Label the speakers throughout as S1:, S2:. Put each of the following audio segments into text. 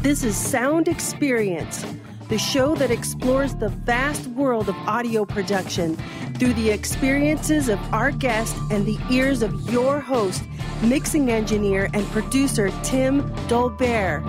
S1: This is Sound Experience, the show that explores the vast world of audio production through the experiences of our guest and the ears of your host, mixing engineer and producer Tim Dolbear.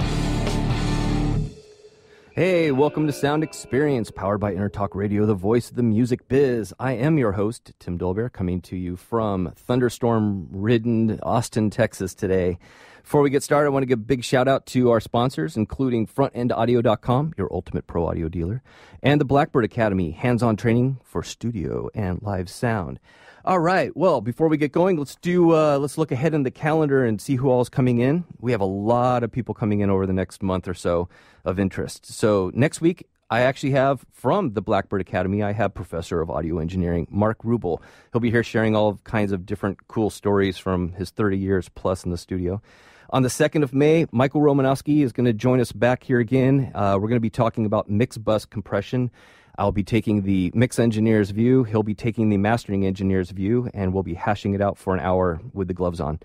S2: Hey, welcome to Sound Experience, powered by Intertalk Radio, the voice of the music biz. I am your host, Tim Dolbear, coming to you from thunderstorm-ridden Austin, Texas today. Before we get started, I want to give a big shout-out to our sponsors, including FrontEndAudio.com, your ultimate pro audio dealer, and the Blackbird Academy, hands-on training for studio and live sound. All right, well, before we get going, let's look ahead in the calendar and see who all is coming in. We have a lot of people coming in over the next month or so of interest. So next week, I actually have, from the Blackbird Academy, I have Professor of Audio Engineering, Mark Rubel. He'll be here sharing all kinds of different cool stories from his 30 years plus in the studio. On the 2nd of May, Michael Romanowski is going to join us back here again. We're going to be talking about mix bus compression. I'll be taking the mix engineer's view. He'll be taking the mastering engineer's view, and we'll be hashing it out for an hour with the gloves on.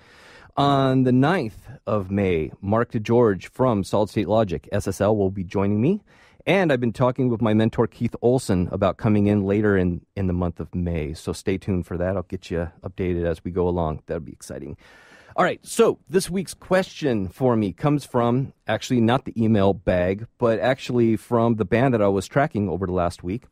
S2: On the 9th of May, Mark DeGeorge from Solid State Logic, SSL, will be joining me. And I've been talking with my mentor, Keith Olson, about coming in later in the month of May. So stay tuned for that. I'll get you updated as we go along. That'll be exciting. All right, so this week's question for me comes from, actually not the email bag, but actually from the band that I was tracking over the last week.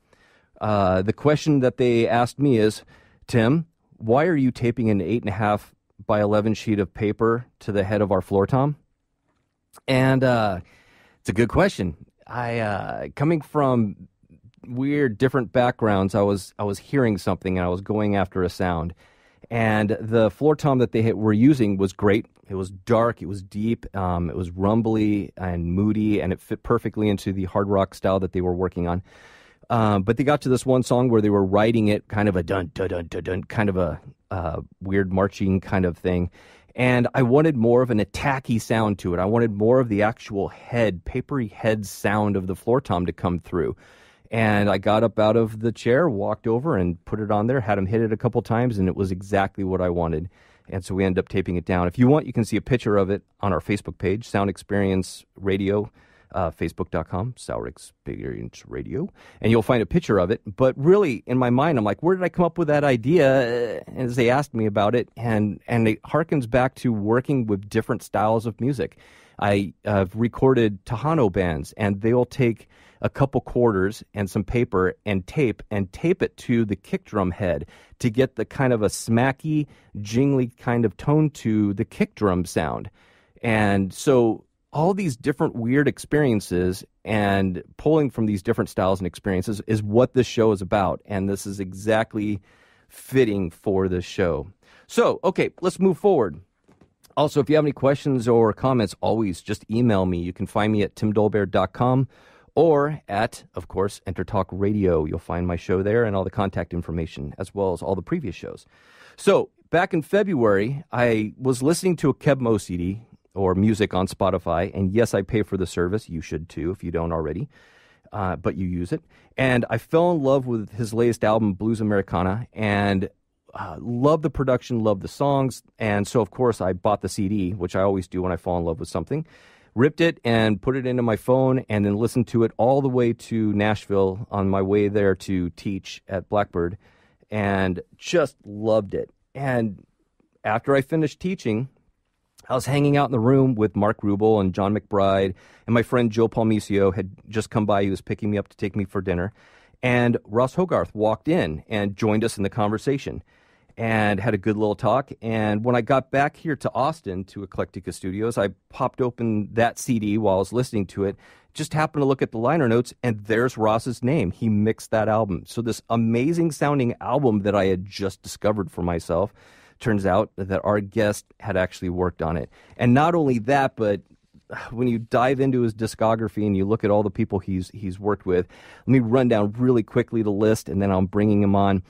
S2: The question that they asked me is, Tim, why are you taping an 8.5 by 11 sheet of paper to the head of our floor tom? And it's a good question. I coming from weird, different backgrounds, I was hearing something and I was going after a sound. And the floor tom that they were using was great. It was dark, it was deep, it was rumbly and moody, and it fit perfectly into the hard rock style that they were working on. But they got to this one song where they were writing it kind of a dun dun dun dun dun, kind of a weird marching kind of thing. And I wanted more of an attacky sound to it. I wanted more of the actual head, papery head sound of the floor tom to come through. And I got up out of the chair, walked over, and put it on there, had him hit it a couple times, and it was exactly what I wanted. And so we ended up taping it down. If you want, you can see a picture of it on our Facebook page, Sound Experience Radio, facebook.com, Sound Experience Radio, and you'll find a picture of it. But really, in my mind, I'm like, where did I come up with that idea? As they asked me about it, and it harkens back to working with different styles of music. I have recorded Tejano bands, and they'll take a couple quarters and some paper and tape it to the kick drum head to get the kind of a smacky, jingly kind of tone to the kick drum sound. And so all these different weird experiences and pulling from these different styles and experiences is what this show is about. And this is exactly fitting for this show. So, okay, let's move forward. Also, if you have any questions or comments, always just email me. You can find me at timdolbear.com. or at, of course, Intertalk Radio. You'll find my show there and all the contact information, as well as all the previous shows. So, back in February, I was listening to a Keb Mo CD, or music on Spotify, and yes, I pay for the service. You should too, if you don't already, but you use it. And I fell in love with his latest album, Blues Americana, and love the production, love the songs, and so, of course, I bought the CD, which I always do when I fall in love with something. Ripped it and put it into my phone and then listened to it all the way to Nashville on my way there to teach at Blackbird, and just loved it. And after I finished teaching, I was hanging out in the room with Mark Rubel and John McBride, and my friend Joe Palmisio had just come by. He was picking me up to take me for dinner. And Ross Hogarth walked in and joined us in the conversation and had a good little talk. And when I got back here to Austin to Eclectica Studios, I popped open that CD while I was listening to it, just happened to look at the liner notes, and there's Ross's name. He mixed that album. So this amazing sounding album that I had just discovered for myself, turns out that our guest had actually worked on it. And not only that, but when you dive into his discography and you look at all the people he's worked with, let me run down really quickly the list, and then I'm bringing him on.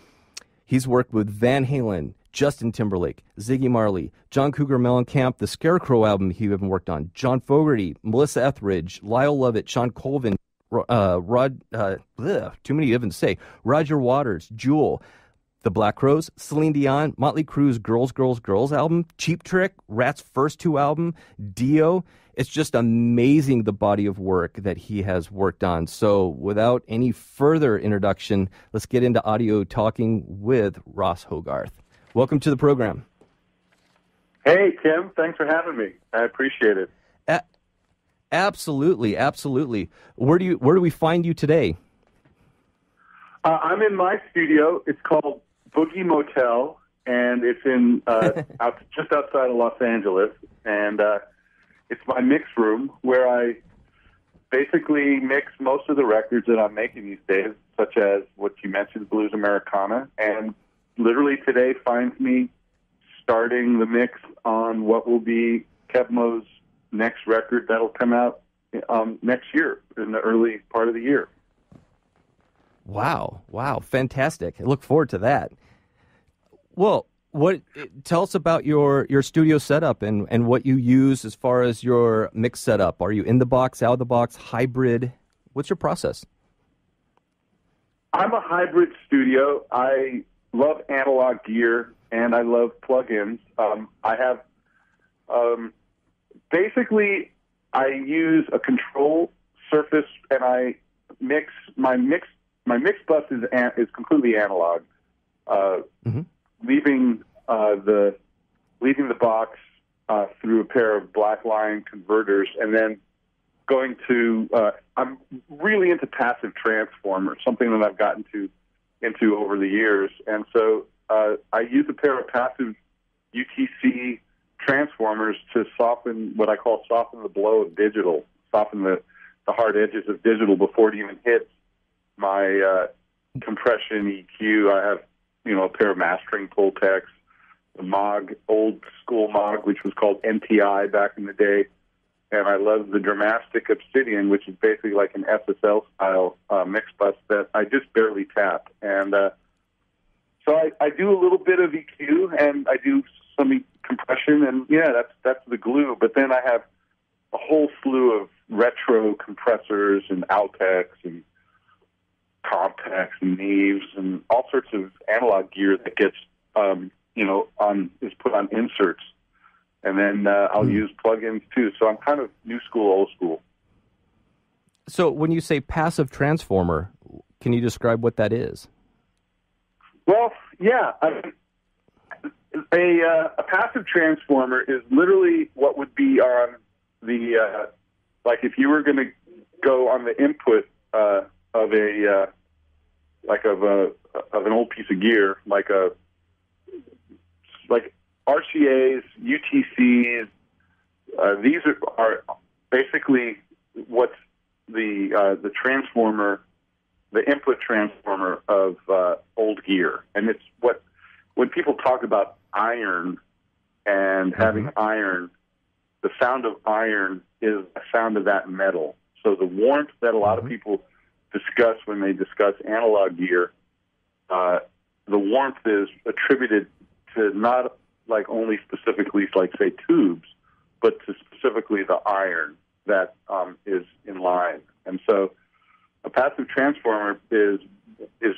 S2: He's worked with Van Halen, Justin Timberlake, Ziggy Marley, John Cougar Mellencamp, the Scarecrow album he even worked on, John Fogerty, Melissa Etheridge, Lyle Lovett, Shawn Colvin, too many to even say, Roger Waters, Jewel, The Black Crowes, Celine Dion, Motley Crue's Girls, Girls, Girls album, Cheap Trick, Rat's first two album, Dio. It's just amazing the body of work that he has worked on. So without any further introduction, let's get into audio talking with Ross Hogarth. Welcome to the program.
S3: Hey, Tim. Thanks for having me. I appreciate it.
S2: Absolutely. Where do we find you today?
S3: I'm in my studio. It's called Boogie Motel, and it's in just outside of Los Angeles. And it's my mix room where I basically mix most of the records that I'm making these days, such as what you mentioned, Blues Americana. And literally today finds me starting the mix on what will be Keb Mo's next record that'll come out next year, in the early part of the year.
S2: Wow, fantastic. I look forward to that. Well, tell us about your studio setup and what you use as far as your mix setup. Are you in the box, out of the box, hybrid? What's your process?
S3: I'm a hybrid studio. I love analog gear and I love plugins. I have basically I use a control surface and I mix my mix bus is completely analog. Leaving the box through a pair of black line converters, and then going to I'm really into passive transformers, something that I've gotten into over the years, and so I use a pair of passive UTC transformers to soften what I call soften the blow of digital, soften the hard edges of digital before it even hits my compression EQ. I have a pair of mastering Pultecs, the Moog, old school Moog, which was called NTI back in the day. And I love the Dramastic Obsidian, which is basically like an SSL-style mix bus that I just barely tap. And so I do a little bit of EQ, and I do some compression, and that's the glue. But then I have a whole slew of retro compressors and Altecs and Compex and Neves and all sorts of analog gear that gets is put on inserts, and then I'll use plugins too. So I'm kind of new school, old school.
S2: So when you say passive transformer, can you describe what that is?
S3: Well, yeah, a passive transformer is literally what would be on the like if you were going to go on the input of an old piece of gear, like RCAs, UTCs. These are basically what's the transformer, the input transformer of old gear, and it's when people talk about iron and having iron, the sound of iron is the sound of that metal. So the warmth that a lot of people discuss when they discuss analog gear, the warmth is attributed to not like only specifically like say tubes, but to specifically the iron that is in line. And so a passive transformer is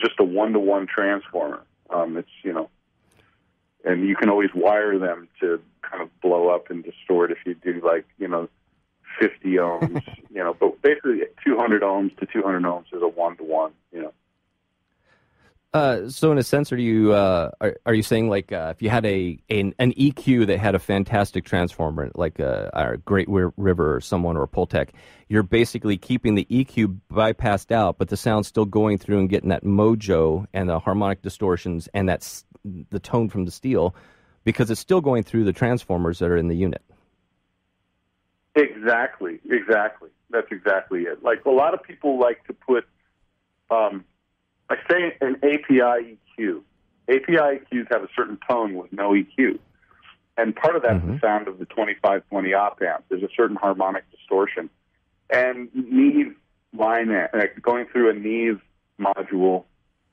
S3: just a one-to-one transformer. It's and you can always wire them to kind of blow up and distort if you do 50 ohms, but basically 200 ohms to 200 ohms is a one-to-one,
S2: So in a sense, are you saying if you had an EQ that had a fantastic transformer, like a Great River or someone or a Pultec, you're basically keeping the EQ bypassed out, but the sound's still going through and getting that mojo and the harmonic distortions and that's the tone from the steel because it's still going through the transformers that are in the unit.
S3: Exactly. That's exactly it. Like a lot of people like to put, I say an API EQ. API EQs have a certain tone with no EQ. And part of that's the sound of the 2520 op amp. There's a certain harmonic distortion. And Neve going through a Neve module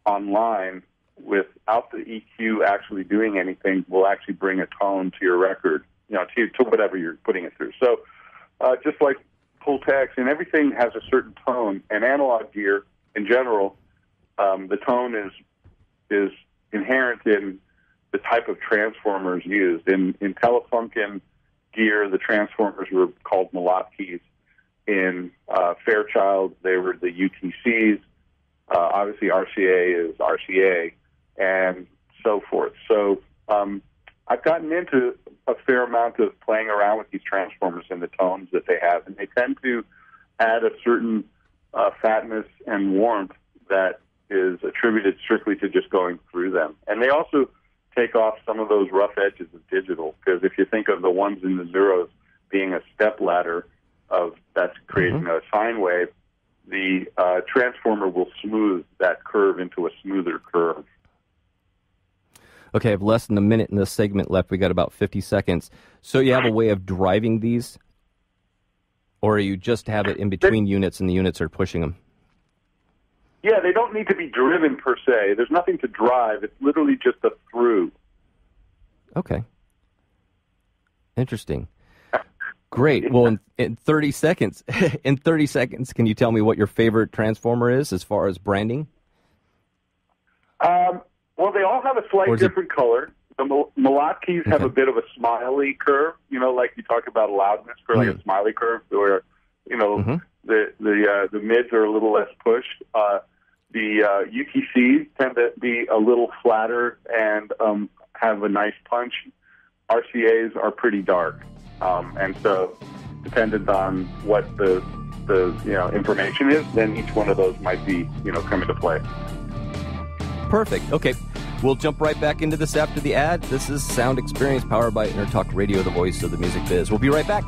S3: online without the EQ actually doing anything will actually bring a tone to your record, to whatever you're putting it through. So just like Pultecs and everything has a certain tone, and analog gear in general, the tone is inherent in the type of transformers used. In Telefunken gear, the transformers were called Molotkeys. In Fairchild, they were the UTCs. Obviously, RCA is RCA, and so forth. So I've gotten into a fair amount of playing around with these transformers and the tones that they have, and they tend to add a certain fatness and warmth that is attributed strictly to just going through them. And they also take off some of those rough edges of digital, because if you think of the ones in the zeros being a step ladder that's creating a sine wave, the transformer will smooth that curve into a smoother curve.
S2: Okay, I have less than a minute in this segment left. We got about 50 seconds. So you have a way of driving these, or you just have it in between units and the units are pushing them?
S3: Yeah, they don't need to be driven per se. There's nothing to drive. It's literally just a through.
S2: Okay. Interesting. Great. Well, in 30 seconds, can you tell me what your favorite transformer is as far as branding?
S3: Well, they all have a slight different color. The Molotkeys have a bit of a smiley curve, like you talk about loudness, or like a smiley curve, where the mids are a little less pushed. The UTCs tend to be a little flatter and have a nice punch. RCAs are pretty dark, and so dependent on what the information is, then each one of those might be come into play.
S2: Perfect. Okay. We'll jump right back into this after the ad. This is Sound Experience powered by Intertalk Radio, the voice of the music biz. We'll be right back.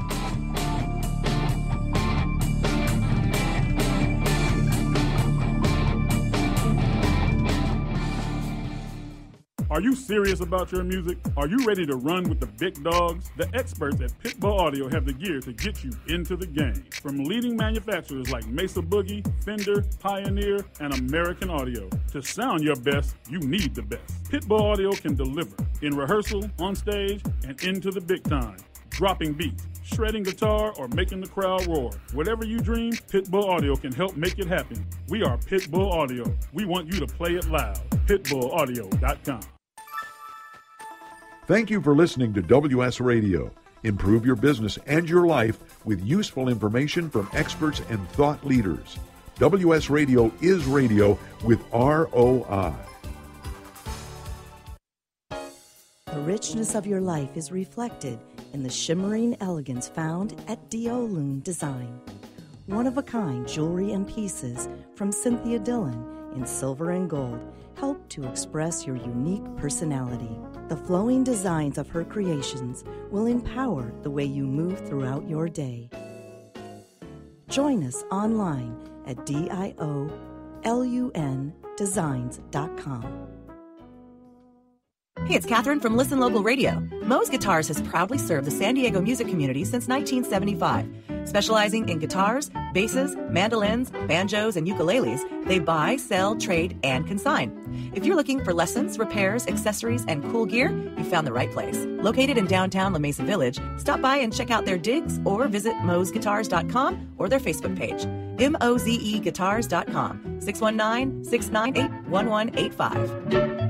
S4: Are you serious about your music? Are you ready to run with the big dogs? The experts at Pitbull Audio have the gear to get you into the game. From leading manufacturers like Mesa Boogie, Fender, Pioneer, and American Audio. To sound your best, you need the best. Pitbull Audio can deliver in rehearsal, on stage, and into the big time. Dropping beats, shredding guitar, or making the crowd roar. Whatever you dream, Pitbull Audio can help make it happen. We are Pitbull Audio. We want you to play it loud. PitbullAudio.com.
S5: Thank you for listening to WS Radio. Improve your business and your life with useful information from experts and thought leaders. WS Radio is radio with ROI.
S6: The richness of your life is reflected in the shimmering elegance found at Diolune Design. One-of-a-kind jewelry and pieces from Cynthia Dillon in silver and gold help to express your unique personality. The flowing designs of her creations will empower the way you move throughout your day. Join us online at DIOLUNdesigns.com.
S7: Hey, it's Catherine from Listen Local Radio. Moe's Guitars has proudly served the San Diego music community since 1975. Specializing in guitars, basses, mandolins, banjos, and ukuleles, they buy, sell, trade, and consign. If you're looking for lessons, repairs, accessories, and cool gear, you found the right place. Located in downtown La Mesa Village, stop by and check out their digs or visit moesguitars.com or their Facebook page. mozeguitars.com, 619-698-1185.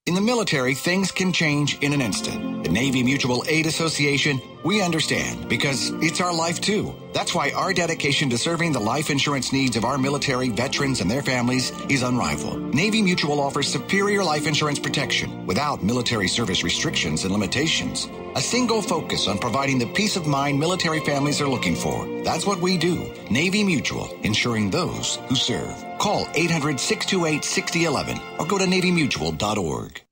S8: In the military, things can change in an instant. The Navy Mutual Aid Association, we understand because it's our life too. That's why our dedication to serving the life insurance needs of our military veterans and their families is unrivaled. Navy Mutual offers superior life insurance protection without military service restrictions and limitations. A single focus on providing the peace of mind military families are looking for. That's what we do. Navy Mutual, insuring those who serve. Call 800-628-6011 or go to NavyMutual.org.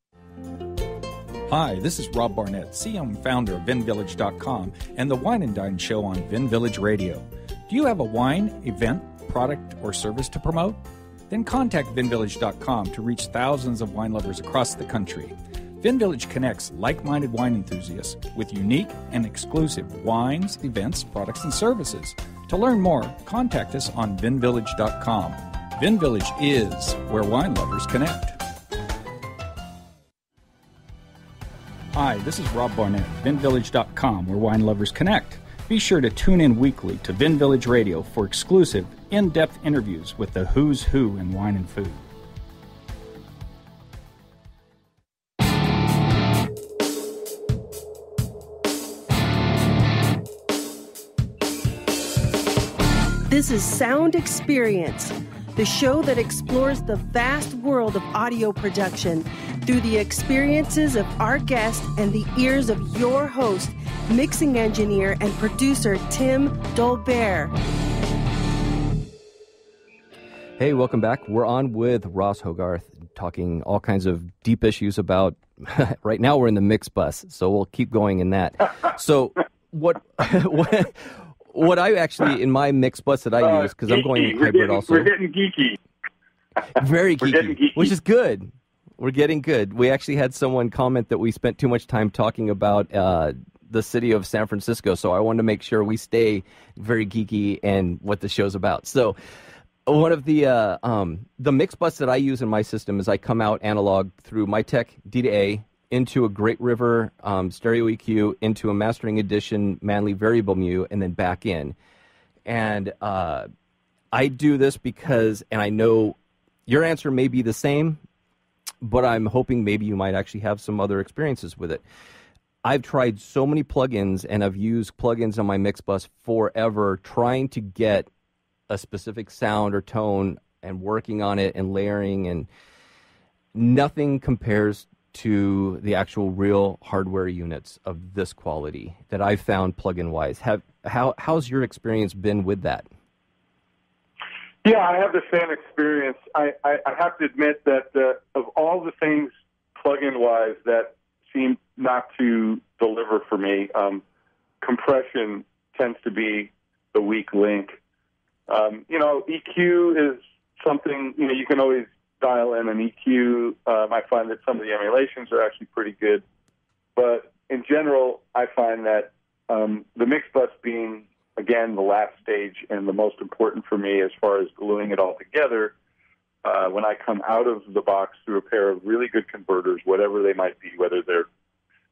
S9: Hi, this is Rob Barnett, CEO and founder of VinVillage.com and the Wine and Dine Show on Vin Village Radio. Do you have a wine, event, product, or service to promote? Then contact VinVillage.com to reach thousands of wine lovers across the country. Vin Village connects like-minded wine enthusiasts with unique and exclusive wines, events, products, and services. To learn more, contact us on VinVillage.com. Vin Village is where wine lovers connect. Hi, this is Rob Barnett, VinVillage.com, where wine lovers connect. Be sure to tune in weekly to Vin Village Radio for exclusive, in-depth interviews with the who's who in wine and food.
S1: This is Sound Experience, the show that explores the vast world of audio production through the experiences of our guest and the ears of your host, mixing engineer and producer Tim Dolbear.
S2: Hey, welcome back. We're on with Ross Hogarth, talking all kinds of deep issues about, right now we're in the mix bus, so we'll keep going in that. So what I actually, in my mix bus that I use, because I'm going hybrid also.
S3: We're getting geeky.
S2: Very geeky, which is good. We're getting good. We actually had someone comment that we spent too much time talking about the city of San Francisco, so I wanted to make sure we stay very geeky and what the show's about. So one of the mix bus that I use in my system is I come out analog through my Tech D2A into a Great River stereo EQ, into a Mastering Edition Manley variable mu, and then back in. And I do this because, and I know your answer may be the same, but I'm hoping maybe you might actually have some other experiences with it. I've tried so many plugins, and I've used plugins on my mix bus forever, trying to get a specific sound or tone and working on it and layering, and nothing compares to the actual real hardware units of this quality that I've found plugin-wise. How's your experience been with that?
S3: Yeah, I have the same experience. I have to admit that of all the things plugin-wise that seem not to deliver for me, compression tends to be the weak link. EQ is something, you can always dial in an EQ. I find that some of the emulations are actually pretty good. But in general, I find that the mix bus being, again, the last stage and the most important for me as far as gluing it all together, when I come out of the box through a pair of really good converters, whatever they might be, whether they're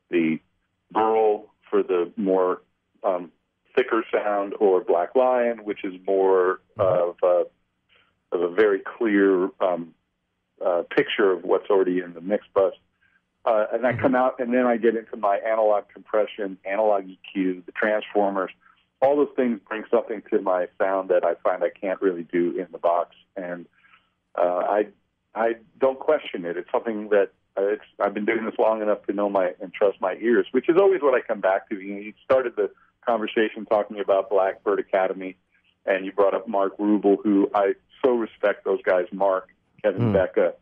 S3: the Burl for the more thicker sound, or Black Lion, which is more of a very clear picture of what's already in the mix bus. And I come out, and then I get into my analog compression, analog EQ, the transformers. All those things bring something to my sound that I find I can't really do in the box. And I don't question it. It's something that I've been doing this long enough to know and trust my ears, which is always what I come back to. You started the conversation talking about Blackbird Academy, and you brought up Mark Rubel, who I so respect those guys, Mark, Kevin Becca,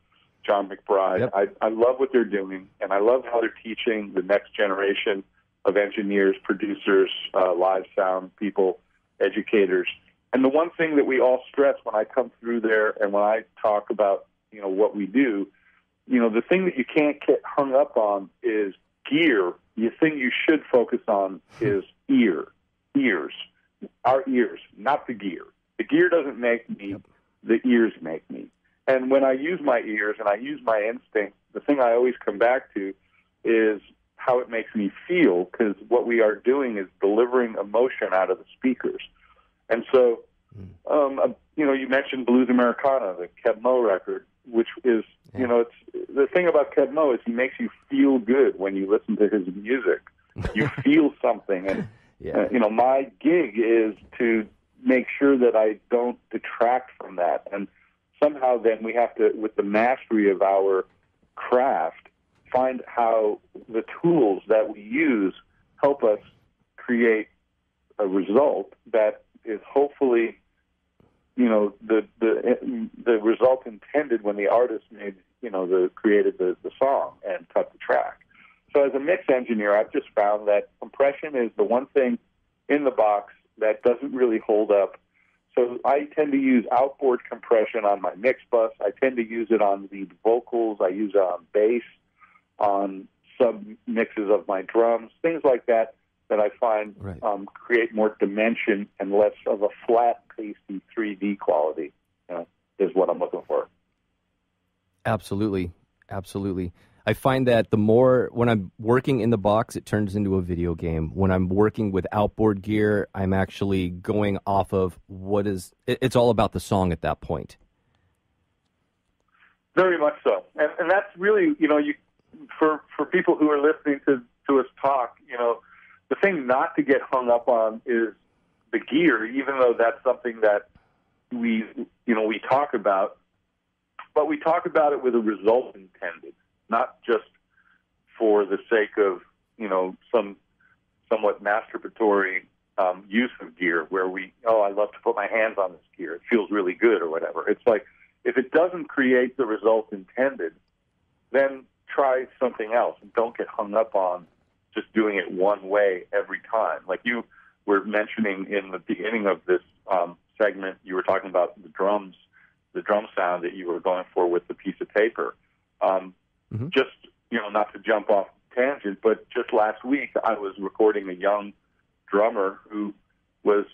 S3: John McBride. Yep. I love what they're doing, and I love how they're teaching the next generation of engineers, producers, live sound people, educators. And the one thing that we all stress when I come through there and when I talk about, what we do, the thing that you can't get hung up on is gear. The thing you should focus on is ears. Our ears, not the gear. The gear doesn't make me. Yep. The ears make me. And when I use my ears and I use my instinct, the thing I always come back to is how it makes me feel, because what we are doing is delivering emotion out of the speakers. And so, you mentioned Blues Americana, the Keb Mo record, which is, it's the thing about Keb Mo is he makes you feel good when you listen to his music. You feel something. And, my gig is to make sure that I don't detract from that. And somehow then we have to, with the mastery of our craft, find how the tools that we use help us create a result that is hopefully, the result intended when the artist made, created the song and cut the track. So as a mix engineer, I've just found that compression is the one thing in the box that doesn't really hold up. So I tend to use outboard compression on my mix bus. I tend to use it on lead vocals. I use it on bass, on sub mixes of my drums, things like that I find create more dimension and less of a flat, pasty 3D quality is what I'm looking for.
S2: Absolutely. I find that the more, when I'm working in the box, it turns into a video game. When I'm working with outboard gear, I'm actually going off of it's all about the song at that point.
S3: Very much so. And that's really, for people who are listening to us talk, the thing not to get hung up on is the gear, even though that's something that we talk about, but we talk about it with a result intended, not just for the sake of, some somewhat masturbatory use of gear where I love to put my hands on this gear. It feels really good or whatever. It's like, if it doesn't create the result intended, then try something else and don't get hung up on just doing it one way every time. Like you were mentioning in the beginning of this segment, you were talking about the drum sound that you were going for with the piece of paper. Just, not to jump off tangent, but just last week I was recording a young drummer who was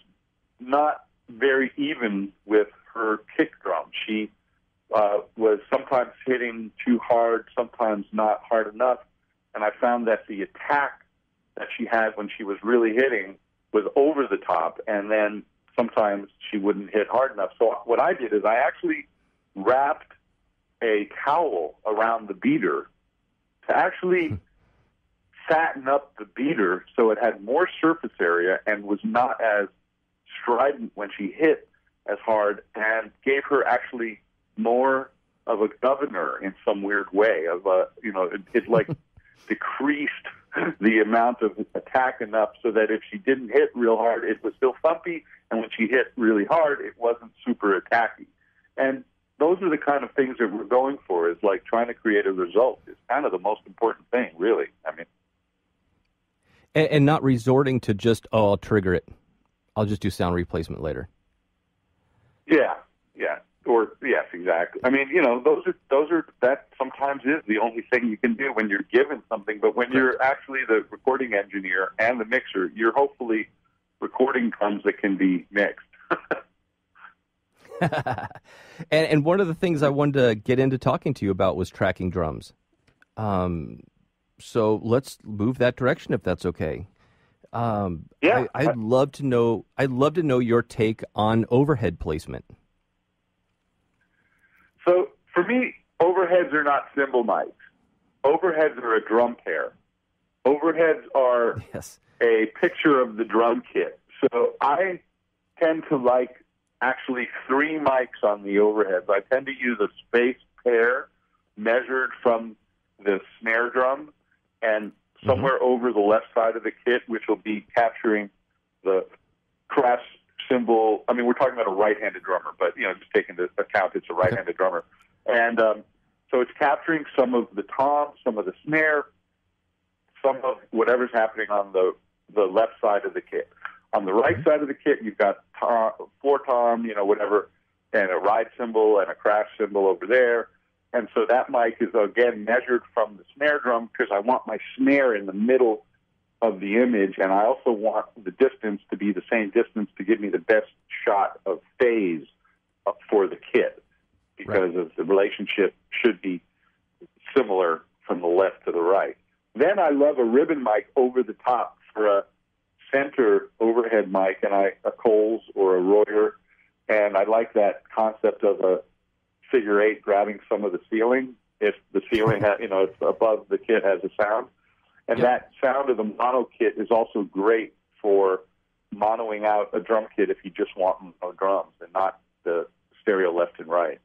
S3: not very even with her kick drum. She was sometimes hitting too hard, sometimes not hard enough, and I found that the attack that she had when she was really hitting was over the top, and then sometimes she wouldn't hit hard enough. So what I did is I actually wrapped a towel around the beater to actually fatten up the beater so it had more surface area and was not as strident when she hit as hard, and gave her actually more of a governor in some weird way. It like decreased the amount of attack enough so that if she didn't hit real hard, it was still thumpy, and when she hit really hard, it wasn't super attacky. And those are the kind of things that we're going for, is like trying to create a result is kind of the most important thing, really. I mean,
S2: and not resorting to just, I'll trigger it. I'll just do sound replacement later.
S3: Yeah. Or yes, exactly. I mean, those are that sometimes is the only thing you can do when you're given something. But when you're actually the recording engineer and the mixer, you're hopefully recording drums that can be mixed.
S2: And one of the things I wanted to get into talking to you about was tracking drums. So let's move that direction if that's okay. I'd love to know your take on overhead placement.
S3: So for me, overheads are not cymbal mics. Overheads are a drum pair. Overheads are a picture of the drum kit. So I tend to like actually 3 mics on the overheads. I tend to use a space pair measured from the snare drum and somewhere over the left side of the kit, which will be capturing the crash cymbal. I mean, we're talking about a right-handed drummer, but, just taking into account it's a right-handed drummer. And so it's capturing some of the tom, some of the snare, some of whatever's happening on the left side of the kit. On the right side of the kit, you've got floor tom, whatever, and a ride cymbal and a crash cymbal over there. And so that mic is, again, measured from the snare drum because I want my snare in the middle of the image, and I also want the distance to be the same distance to give me the best shot of phase for the kit, because of the relationship should be similar from the left to the right. Then I love a ribbon mic over the top for a center overhead mic, and a Coles or a Royer, and I like that concept of a figure 8 grabbing some of the ceiling if the ceiling if above the kit has a sound. And that sound of the mono kit is also great for monoing out a drum kit if you just want mono drums and not the stereo left and right.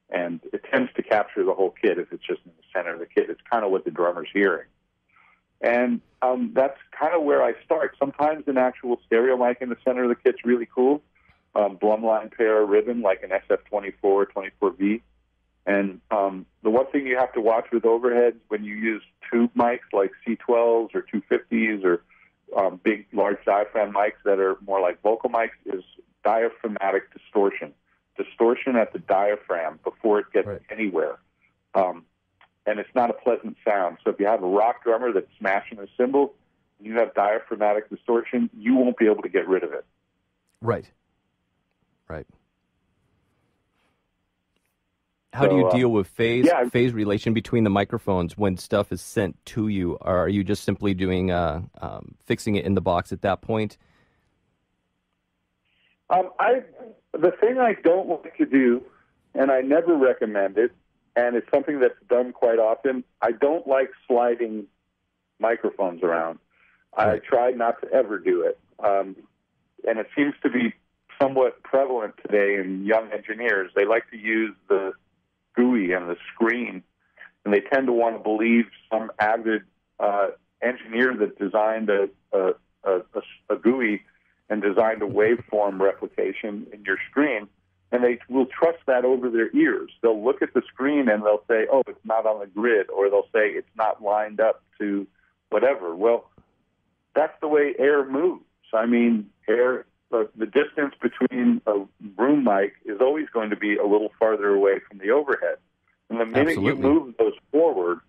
S3: And it tends to capture the whole kit if it's just in the center of the kit. It's kind of what the drummer's hearing. And that's kind of where I start. Sometimes an actual stereo mic in the center of the kit's really cool. Blumline pair ribbon like an SF-24, 24V. And the one thing you have to watch with overheads when you use tube mics like C12s or 250s or big, large diaphragm mics that are more like vocal mics is diaphragmatic distortion. Distortion at the diaphragm before it gets anywhere. And it's not a pleasant sound. So if you have a rock drummer that's smashing a cymbal, you have diaphragmatic distortion, you won't be able to get rid of it.
S2: Right. How do you deal with phase relation between the microphones when stuff is sent to you? Or are you just simply doing fixing it in the box at that point?
S3: The thing I don't like to do, and I never recommend it, and it's something that's done quite often, I don't like sliding microphones around. I try not to ever do it. And it seems to be somewhat prevalent today in young engineers. They like to use the GUI and the screen, and they tend to want to believe some avid engineer that designed a GUI and designed a waveform replication in your screen, and they will trust that over their ears. They'll look at the screen and they'll say, oh, it's not on the grid, or they'll say it's not lined up to whatever. Well, that's the way air moves. I mean, air, the distance between a room mic is always going to be a little farther away from the overhead. And the minute you move those forward,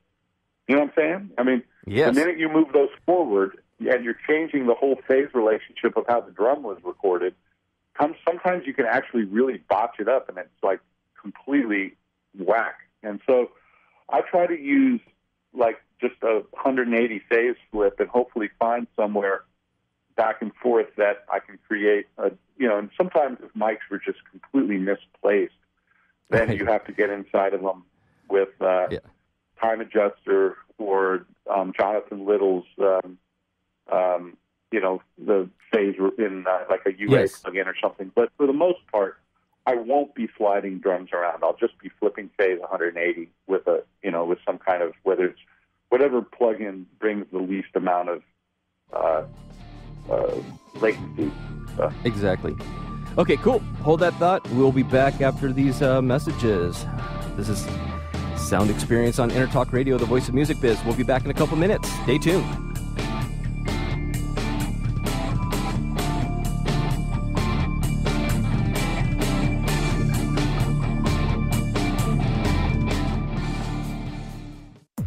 S3: you know what I'm saying? I mean,
S2: yes.
S3: The minute you move those forward and you're changing the whole phase relationship of how the drum was recorded, sometimes you can actually really botch it up and it's like completely whack. And so I try to use like just a 180 phase flip and hopefully find somewhere back and forth that I can create and sometimes if mics were just completely misplaced, then you have to get inside of them with time adjuster or Jonathan Little's the phase in like a UA plugin or something. But for the most part, I won't be sliding drums around. I'll just be flipping phase 180 with with some kind of, whether it's whatever plugin brings the least amount of latency.
S2: Exactly. Okay, cool. Hold that thought. We'll be back after these messages. This is Sound Experience on Intertalk Radio, the voice of music biz. We'll be back in a couple minutes. Stay tuned.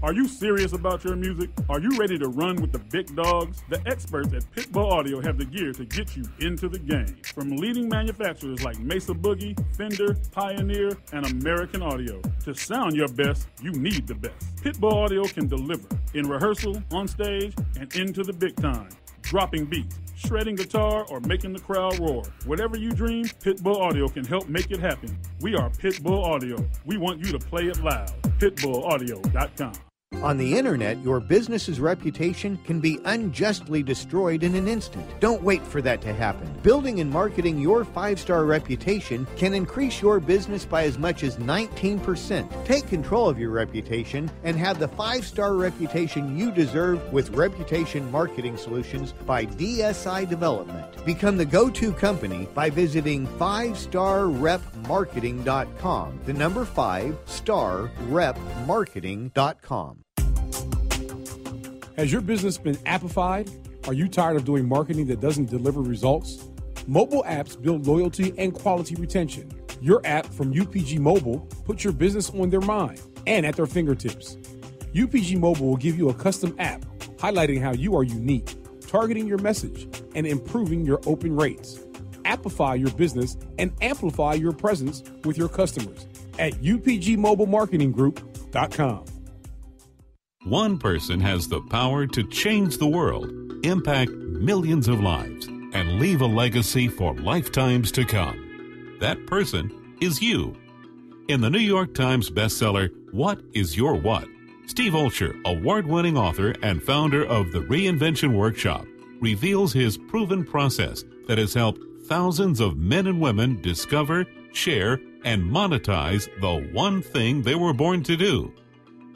S4: Are you serious about your music? Are you ready to run with the big dogs? The experts at Pitbull Audio have the gear to get you into the game. From leading manufacturers like Mesa Boogie, Fender, Pioneer, and American Audio. To sound your best, you need the best. Pitbull Audio can deliver in rehearsal, on stage, and into the big time. Dropping beats, shredding guitar, or making the crowd roar. Whatever you dream, Pitbull Audio can help make it happen. We are Pitbull Audio. We want you to play it loud. PitbullAudio.com.
S10: On the internet, your business's reputation can be unjustly destroyed in an instant. Don't wait for that to happen. Building and marketing your 5-star reputation can increase your business by as much as 19%. Take control of your reputation and have the 5-star reputation you deserve with Reputation Marketing Solutions by DSI Development. Become the go-to company by visiting 5starrepmarketing.com. The number 5starrepmarketing.com.
S11: Has your business been appified? Are you tired of doing marketing that doesn't deliver results? Mobile apps build loyalty and quality retention. Your app from UPG Mobile puts your business on their mind and at their fingertips. UPG Mobile will give you a custom app highlighting how you are unique, targeting your message, and improving your open rates. Appify your business and amplify your presence with your customers at upgmobilemarketinggroup.com.
S12: One person has the power to change the world, impact millions of lives, and leave a legacy for lifetimes to come. That person is you. In the New York Times bestseller, What is Your What?, Steve Olsher, award-winning author and founder of the Reinvention Workshop, reveals his proven process that has helped thousands of men and women discover, share, and monetize the one thing they were born to do.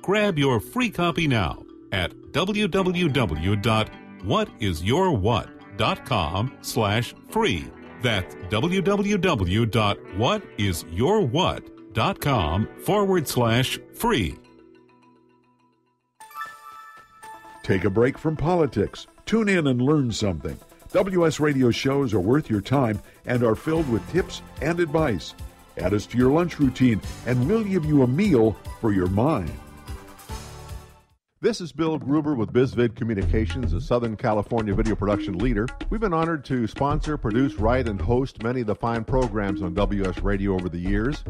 S12: Grab your free copy now at www.whatisyourwhat.com/free. That's www.whatisyourwhat.com/free.
S5: Take a break from politics. Tune in and learn something. WS Radio shows are worth your time and are filled with tips and advice. Add us to your lunch routine, and we'll give you a meal for your mind.
S13: This is Bill Gruber with BizVid Communications, a Southern California video production leader. We've been honored to sponsor, produce, write, and host many of the fine programs on WS Radio over the years.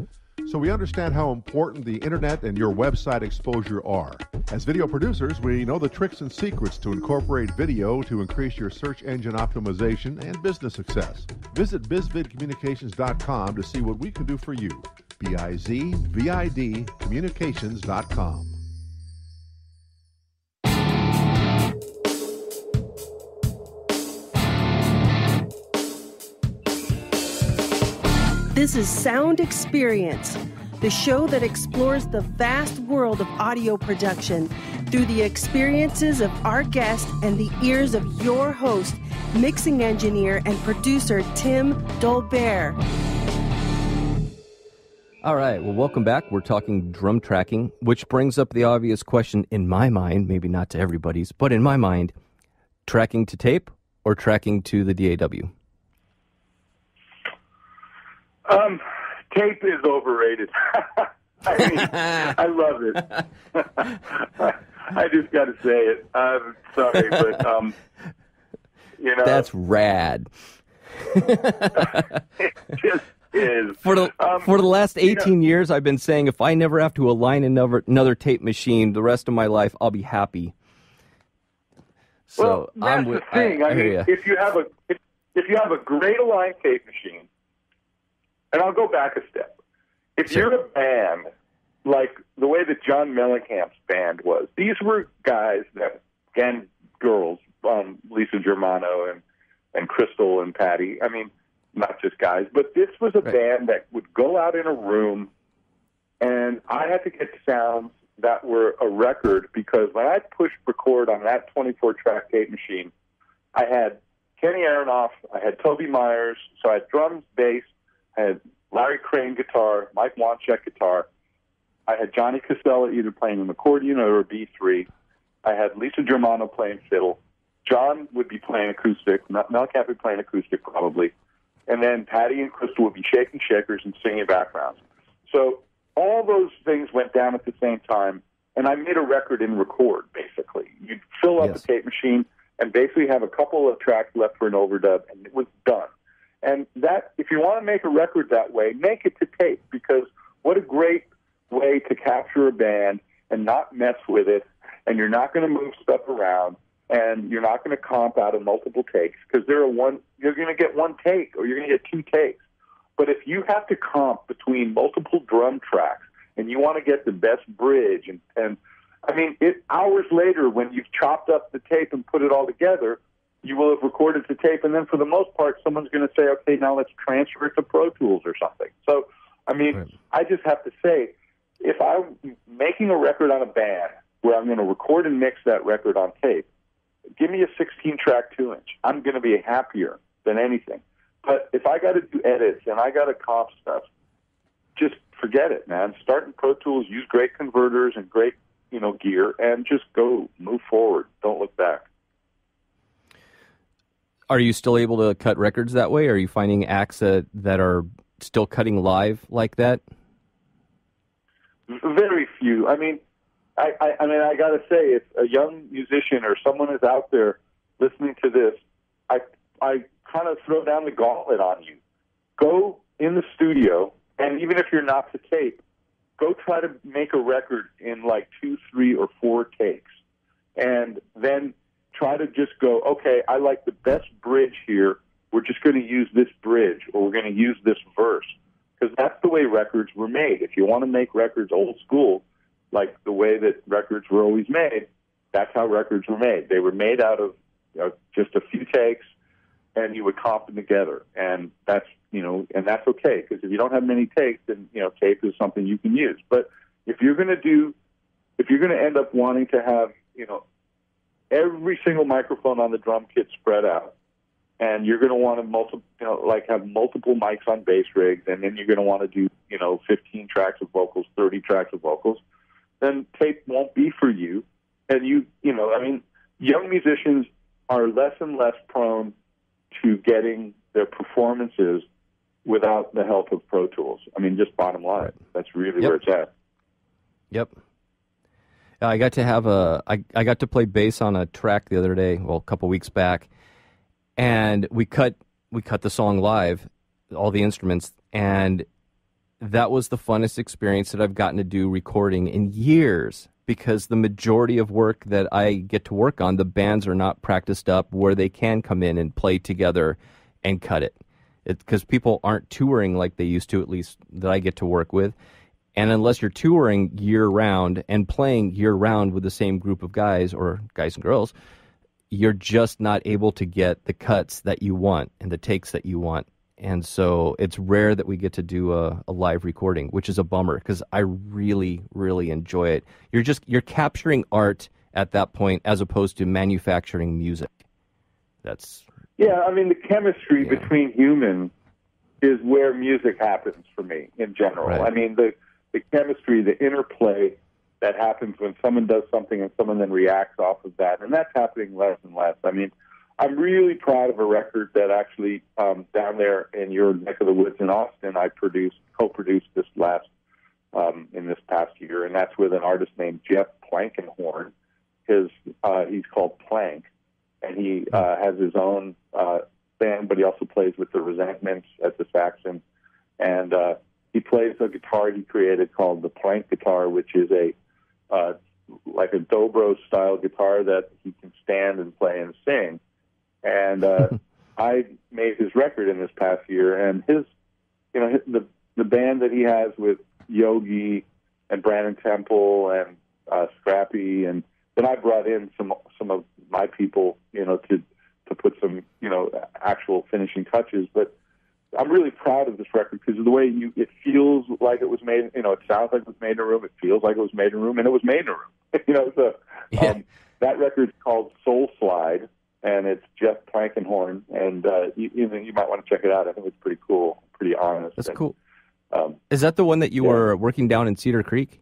S13: So we understand how important the internet and your website exposure are. As video producers, we know the tricks and secrets to incorporate video to increase your search engine optimization and business success. Visit bizvidcommunications.com to see what we can do for you. BIZVID communications.com.
S1: This is Sound Experience, the show that explores the vast world of audio production through the experiences of our guest and the ears of your host, mixing engineer and producer Tim Dolbear.
S2: All right, well, welcome back. We're talking drum tracking, which brings up the obvious question in my mind, maybe not to everybody's, but in my mind, tracking to tape or tracking to the DAW?
S3: Tape is overrated. I mean, I love it. I just got to say it. I'm sorry, but you know,
S2: that's rad.
S3: It just is.
S2: For the last 18 years, I've been saying if I never have to align another tape machine the rest of my life, I'll be happy. So
S3: well, that's the thing. I mean, if you have a great aligned tape machine, and I'll go back a step. If you're a band, like the way that John Mellencamp's band was, these were guys that, and girls, Lisa Germano and Crystal and Patty, I mean, not just guys, but this was a band that would go out in a room, and I had to get sounds that were a record, because when I pushed record on that 24-track tape machine, I had Kenny Aronoff, I had Toby Myers, so I had drums, bass, I had Larry Crane guitar, Mike Wanchek guitar. I had Johnny Casella either playing an accordion or a B3. I had Lisa Germano playing fiddle. John would be playing acoustic. Mellencamp would be playing acoustic probably. And then Patty and Crystal would be shaking shakers and singing backgrounds. So all those things went down at the same time, and I made a record in record, basically. You'd fill up the tape machine and basically have a couple of tracks left for an overdub, and it was done. And that, if you want to make a record that way, make it to tape, because what a great way to capture a band and not mess with it, and you're not going to move stuff around, and you're not going to comp out of multiple takes, because you're going to get one take or you're going to get two takes. But if you have to comp between multiple drum tracks and you want to get the best bridge, and I mean, hours later when you've chopped up the tape and put it all together, you will have recorded the tape, and then for the most part, someone's going to say, okay, now let's transfer it to Pro Tools or something. So, I mean, I just have to say, if I'm making a record on a band where I'm going to record and mix that record on tape, give me a 16-track 2-inch. I'm going to be happier than anything. But if I got to do edits and I got to comp stuff, just forget it, man. Start in Pro Tools, use great converters and great, gear, and just go, move forward. Don't look back.
S2: Are you still able to cut records that way? Are you finding acts that are still cutting live like that?
S3: Very few. I mean, I got to say, if a young musician or someone is out there listening to this, I kind of throw down the gauntlet on you. Go in the studio, and even if you're not to tape, go try to make a record in like 2, 3, or 4 takes, and then try to just go, okay, I like the best bridge here. We're just going to use this bridge, or we're going to use this verse, because that's the way records were made. If you want to make records old school, like the way that records were always made, that's how records were made. They were made out of just a few takes, and you would comp them together. And that's, and that's okay, because if you don't have many takes, then, tape is something you can use. But if you're going to end up wanting to have, every single microphone on the drum kit spread out, and you're going to want to have multiple mics on bass rigs, and then you're going to want to do, 15 tracks of vocals, 30 tracks of vocals, then tape won't be for you. And young musicians are less and less prone to getting their performances without the help of Pro Tools. I mean, just bottom line. That's really where it's at.
S2: Yep. I got to play bass on a track the other day, a couple weeks back, and we cut the song live, all the instruments, and that was the funnest experience that I've gotten to do recording in years, because the majority of work that I get to work on, the bands are not practiced up where they can come in and play together and cut it. Because people aren't touring like they used to, at least that I get to work with. And unless you're touring year-round and playing year-round with the same group of guys, or guys and girls, you're just not able to get the cuts that you want and the takes that you want. And so it's rare that we get to do a live recording, which is a bummer because I really, really enjoy it. You're capturing art at that point as opposed to manufacturing music.
S3: Yeah, I mean, the chemistry between humans is where music happens for me in general.
S2: Right.
S3: I mean, the chemistry, the interplay that happens when someone does something and someone then reacts off of that, and that's happening less and less. I mean, I'm really proud of a record that actually down there in your neck of the woods in Austin, I co-produced this in this past year, and that's with an artist named Jeff Plankenhorn. He's called Plank, and he has his own band, but he also plays with the Resentments at the saxon, and he plays a guitar he created called the Plank guitar, which is like a dobro style guitar that he can stand and play and sing. And I made his record in this past year, and the band that he has with Yogi and Brandon Temple and Scrappy, and then I brought in some of my people, to put some, actual finishing touches. But I'm really proud of this record because of the way it feels like it was made. It sounds like it was made in a room. It feels like it was made in a room, and it was made in a room. That record's called Soul Slide, and it's Jeff Plankenhorn, and you might want to check it out. I think it's pretty cool, pretty honest.
S2: That's cool. Is that the one that you were working down in Cedar Creek,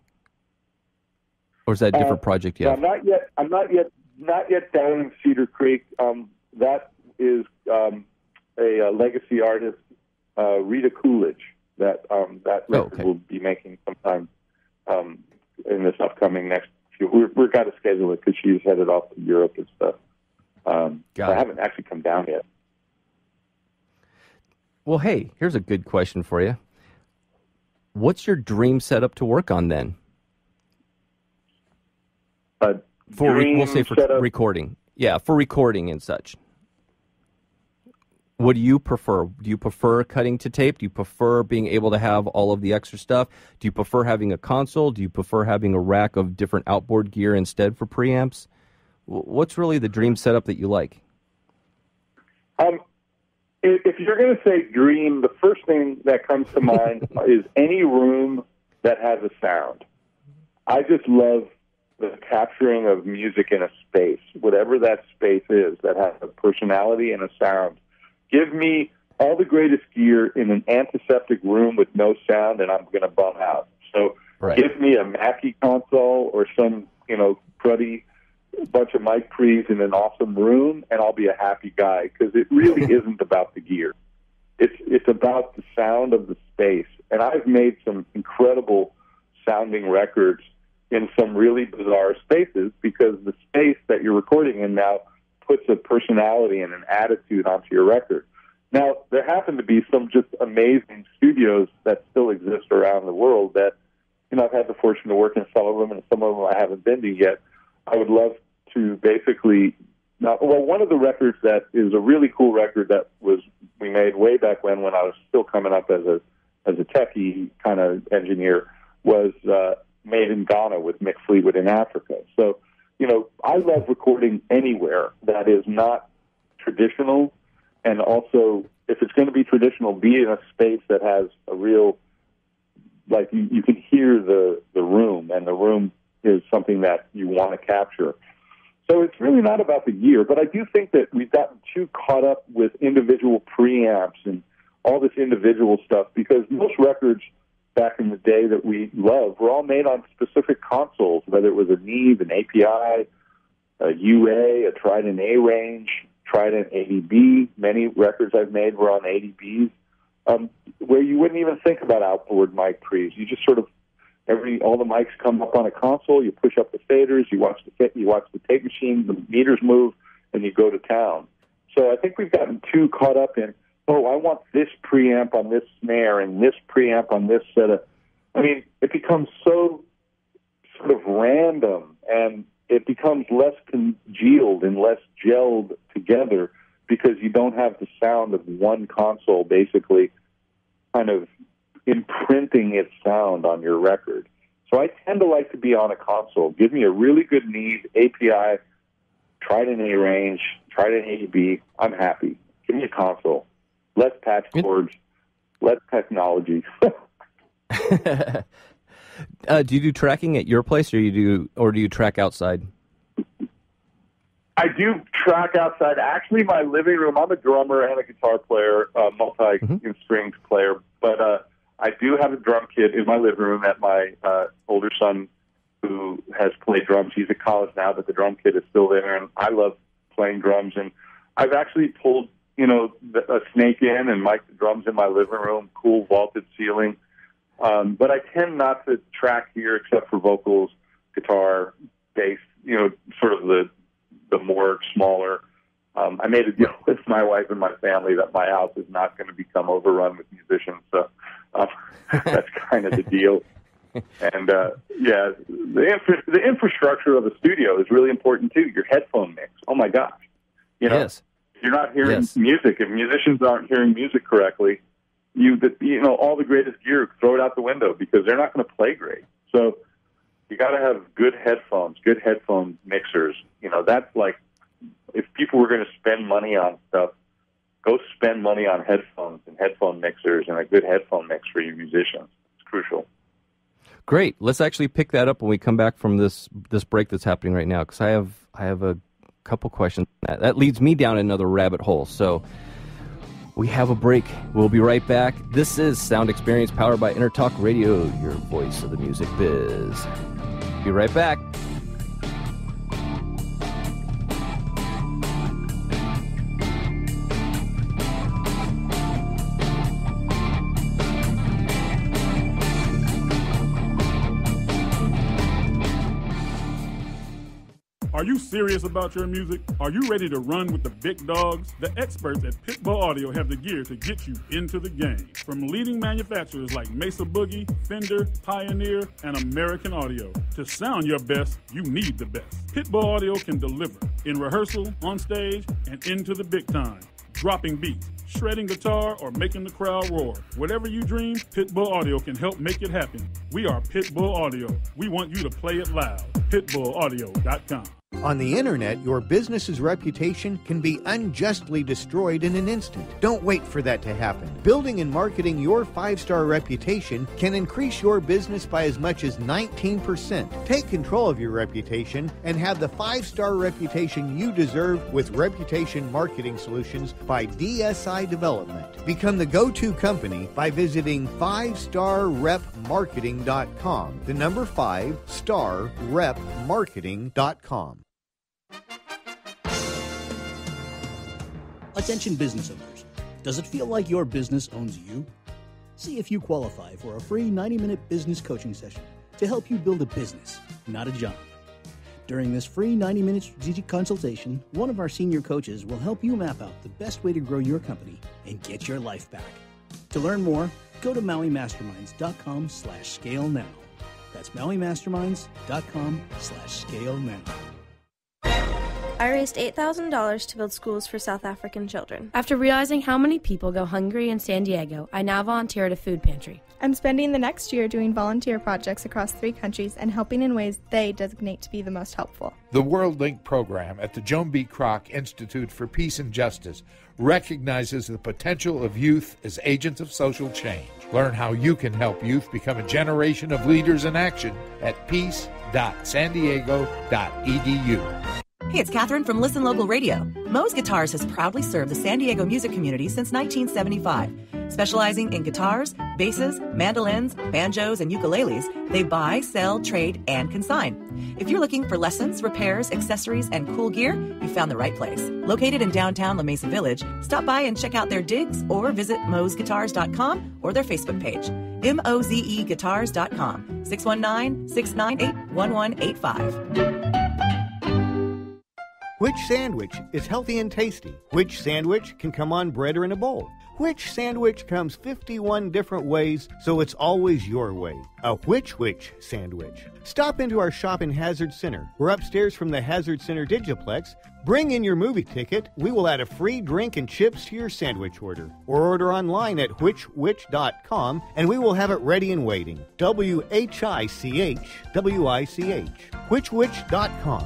S2: or is that a different project yet?
S3: No, I'm not yet down in Cedar Creek. That is a legacy artist, Rita Coolidge. That record will be making sometime in this upcoming next few. We've got to schedule it because she's headed off to Europe and stuff. I haven't actually come down yet.
S2: Well, hey, here's a good question for you. What's your dream setup to work on then? We'll say for recording. Yeah, for recording and such. What do you prefer? Do you prefer cutting to tape? Do you prefer being able to have all of the extra stuff? Do you prefer having a console? Do you prefer having a rack of different outboard gear instead for preamps? What's really the dream setup that you like?
S3: If you're going to say dream, the first thing that comes to mind is any room that has a sound. I just love the capturing of music in a space, whatever that space is, that has a personality and a sound. Give me all the greatest gear in an antiseptic room with no sound, and I'm going to bum out. So Give me a Mackie console or some, cruddy bunch of mic pre's in an awesome room, and I'll be a happy guy, because it really isn't about the gear. It's about the sound of the space. And I've made some incredible sounding records in some really bizarre spaces, because the space that you're recording in now puts a personality and an attitude onto your record. Now, there happen to be some just amazing studios that still exist around the world that, I've had the fortune to work in some of them, and some of them I haven't been to yet. I would love to basically, one of the records that is a really cool record that we made way back when I was still coming up as a techie kind of engineer was made in Ghana with Mick Fleetwood in Africa. So, I love recording anywhere that is not traditional, and also, if it's going to be traditional, be in a space that has a real, like, you can hear the room, and the room is something that you want to capture. So it's really not about the gear, but I do think that we've gotten too caught up with individual preamps and all this individual stuff, because most records back in the day that we love were all made on specific consoles, whether it was a Neve, an API, a UA, a Trident A range, Trident ADB. Many records I've made were on ADBs, where you wouldn't even think about outboard mic pre's. You just sort of, all the mics come up on a console, you push up the faders, you watch the tape machine, the meters move, and you go to town. So I think we've gotten too caught up in, I want this preamp on this snare and this preamp on this set of... it becomes so sort of random, and it becomes less congealed and less gelled together, because you don't have the sound of one console basically kind of imprinting its sound on your record. So I tend to like to be on a console. Give me a really good Neve, API, Trident A range, Trident ADB. I'm happy. Give me a console. less patch cords, less technology.
S2: Do you do tracking at your place, or do you track outside?
S3: I do track outside. Actually, my living room, I'm a drummer and a guitar player, multi-stringed player, but I do have a drum kit in my living room that my older son, who has played drums, he's at college now, but the drum kit is still there, and I love playing drums. And I've actually pulled, a snake in and mic'd the drums in my living room, cool vaulted ceiling. But I tend not to track here except for vocals, guitar, bass, sort of the more smaller. I made a deal with my wife and my family that my house is not going to become overrun with musicians. So that's kind of the deal. And, the infrastructure of a studio is really important, too. Your headphone mix. Oh, my gosh.
S2: Yes.
S3: If you're not hearing music, if musicians aren't hearing music correctly, all the greatest gear, throw it out the window because they're not going to play great. So you got to have good headphones, good headphone mixers. That's like, if people were going to spend money on stuff, go spend money on headphones and headphone mixers and a good headphone mix for you musicians. It's crucial.
S2: Great. Let's actually pick that up when we come back from this break that's happening right now, because I have a couple questions. That leads me down another rabbit hole. So we have a break. We'll be right back. This is Sound Experience powered by Intertalk Radio, your voice of the music biz. Be right back.
S4: Are you serious about your music? Are you ready to run with the big dogs? The experts at Pitbull Audio have the gear to get you into the game. From leading manufacturers like Mesa Boogie, Fender, Pioneer, and American Audio. To sound your best, you need the best. Pitbull Audio can deliver in rehearsal, on stage, and into the big time. Dropping beats, shredding guitar, or making the crowd roar. Whatever you dream, Pitbull Audio can help make it happen. We are Pitbull Audio. We want you to play it loud. PitbullAudio.com.
S10: On the internet, your business's reputation can be unjustly destroyed in an instant. Don't wait for that to happen. Building and marketing your 5-star reputation can increase your business by as much as 19%. Take control of your reputation and have the 5-star reputation you deserve with Reputation Marketing Solutions by DSI Development. Become the go-to company by visiting 5starrepmarketing.com. The number 5starrepmarketing.com.
S14: Attention business owners. Does it feel like your business owns you? See if you qualify for a free 90-minute business coaching session to help you build a business, not a job. During this free 90-minute strategic consultation, one of our senior coaches will help you map out the best way to grow your company and get your life back. To learn more, go to MauiMasterminds.com/scale now. That's MauiMasterminds.com/scale now.
S15: I raised $8,000 to build schools for South African children. After realizing how many people go hungry in San Diego, I now volunteer at a food pantry.
S16: I'm spending the next year doing volunteer projects across 3 countries and helping in ways they designate to be the most helpful.
S17: The World Link program at the Joan B. Kroc Institute for Peace and Justice recognizes the potential of youth as agents of social change. Learn how you can help youth become a generation of leaders in action at peace.sandiego.edu.
S7: Hey, it's Catherine from Listen Local Radio. Mo's Guitars has proudly served the San Diego music community since 1975. Specializing in guitars, basses, mandolins, banjos, and ukuleles, they buy, sell, trade, and consign. If you're looking for lessons, repairs, accessories, and cool gear, you found the right place. Located in downtown La Mesa Village, stop by and check out their digs or visit mosguitars.com or their Facebook page. mozeguitars.com, 619-698-1185.
S10: Which sandwich is healthy and tasty? Which sandwich can come on bread or in a bowl? Which sandwich comes 51 different ways, so it's always your way? A which sandwich. Stop into our shop in Hazard Center. We're upstairs from the Hazard Center Digiplex. Bring in your movie ticket. We will add a free drink and chips to your sandwich order. Or order online at whichwich.com, and we will have it ready and waiting. WHICH, whichwich.com.